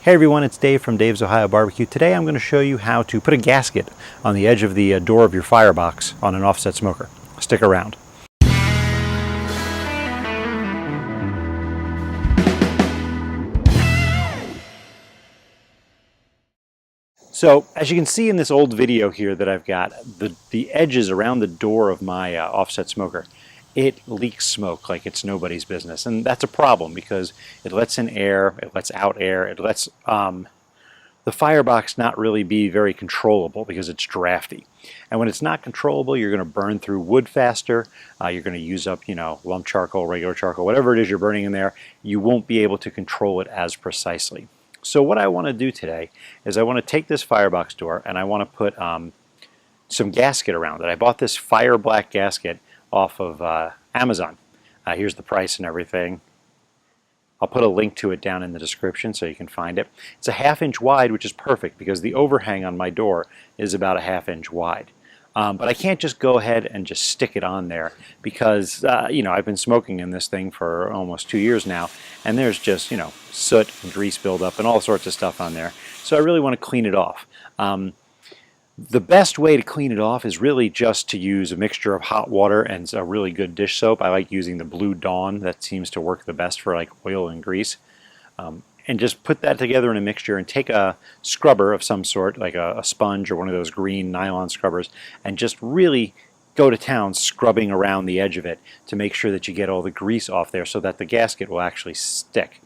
Hey everyone, it's Dave from Dave's Ohio Barbecue. Today I'm going to show you how to put a gasket on the edge of the door of your firebox on an offset smoker. Stick around. So as you can see in this old video here that I've got, the edges around the door of my offset smoker, it leaks smoke like it's nobody's business. And that's a problem because it lets in air, it lets out air, it lets the firebox not really be very controllable because it's drafty. And when it's not controllable, you're going to burn through wood faster. You're going to use up, lump charcoal, regular charcoal, whatever it is you're burning in there. You won't be able to control it as precisely. So what I want to do today is I want to take this firebox door and I want to put some gasket around it. I bought this fire black gasket off of Amazon. Here's the price and everything. I'll put a link to it down in the description so you can find it. It's a 1/2 inch wide, which is perfect because the overhang on my door is about a 1/2 inch wide. But I can't just go ahead and just stick it on there because, I've been smoking in this thing for almost 2 years now, and there's just, soot and grease buildup and all sorts of stuff on there. So I really want to clean it off. The best way to clean it off is really just to use a mixture of hot water and a really good dish soap. I like using the Blue Dawn. That seems to work the best for like oil and grease. And just put that together in a mixture and take a scrubber of some sort, like a sponge or one of those green nylon scrubbers, and just really go to town scrubbing around the edge of it to make sure that you get all the grease off there so that the gasket will actually stick.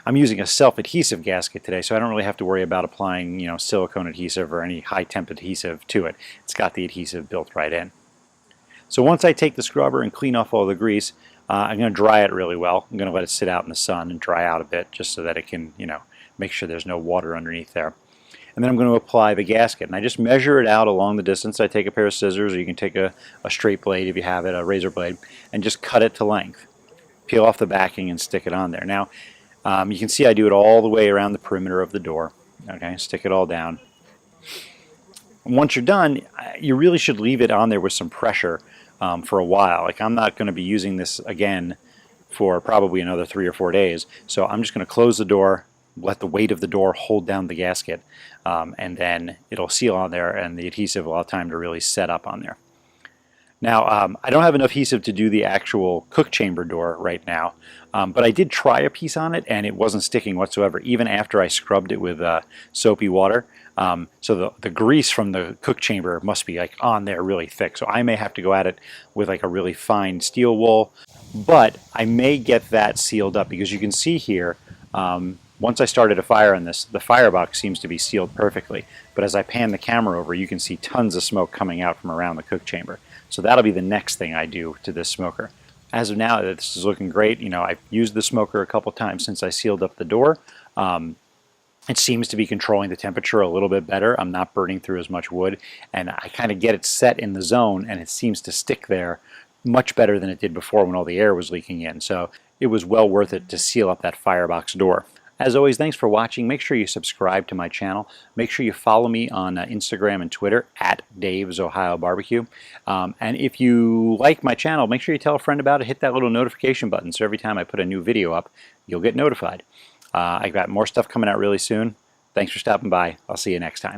I'm using a self-adhesive gasket today, so I don't really have to worry about applying, silicone adhesive or any high temp adhesive to it. It's got the adhesive built right in. So once I take the scrubber and clean off all the grease, I'm going to dry it really well. I'm going to let it sit out in the sun and dry out a bit just so that it can, make sure there's no water underneath there. And then I'm going to apply the gasket. And I just measure it out along the distance. I take a pair of scissors, or you can take a straight blade if you have it, a razor blade, and just cut it to length. Peel off the backing and stick it on there. Now, you can see I do it all the way around the perimeter of the door. Okay, stick it all down. And once you're done, you really should leave it on there with some pressure for a while. Like, I'm not going to be using this again for probably another 3 or 4 days. So I'm just going to close the door, let the weight of the door hold down the gasket, and then it'll seal on there and the adhesive will have time to really set up on there. Now, I don't have enough adhesive to do the actual cook chamber door right now, but I did try a piece on it and it wasn't sticking whatsoever, even after I scrubbed it with soapy water. So the grease from the cook chamber must be like on there really thick. So I may have to go at it with like a really fine steel wool, but I may get that sealed up because you can see here, once I started a fire on this, the firebox seems to be sealed perfectly. But as I pan the camera over, you can see tons of smoke coming out from around the cook chamber. So that'll be the next thing I do to this smoker. As of now, this is looking great. I've used the smoker a couple times since I sealed up the door. It seems to be controlling the temperature a little bit better. I'm not burning through as much wood, and I kind of get it set in the zone, and it seems to stick there much better than it did before when all the air was leaking in. So it was well worth it to seal up that firebox door. As always, thanks for watching. Make sure you subscribe to my channel. Make sure you follow me on Instagram and Twitter at Dave's Ohio Barbecue. And if you like my channel, make sure you tell a friend about it. Hit that little notification button so every time I put a new video up, you'll get notified. I've got more stuff coming out really soon. Thanks for stopping by. I'll see you next time.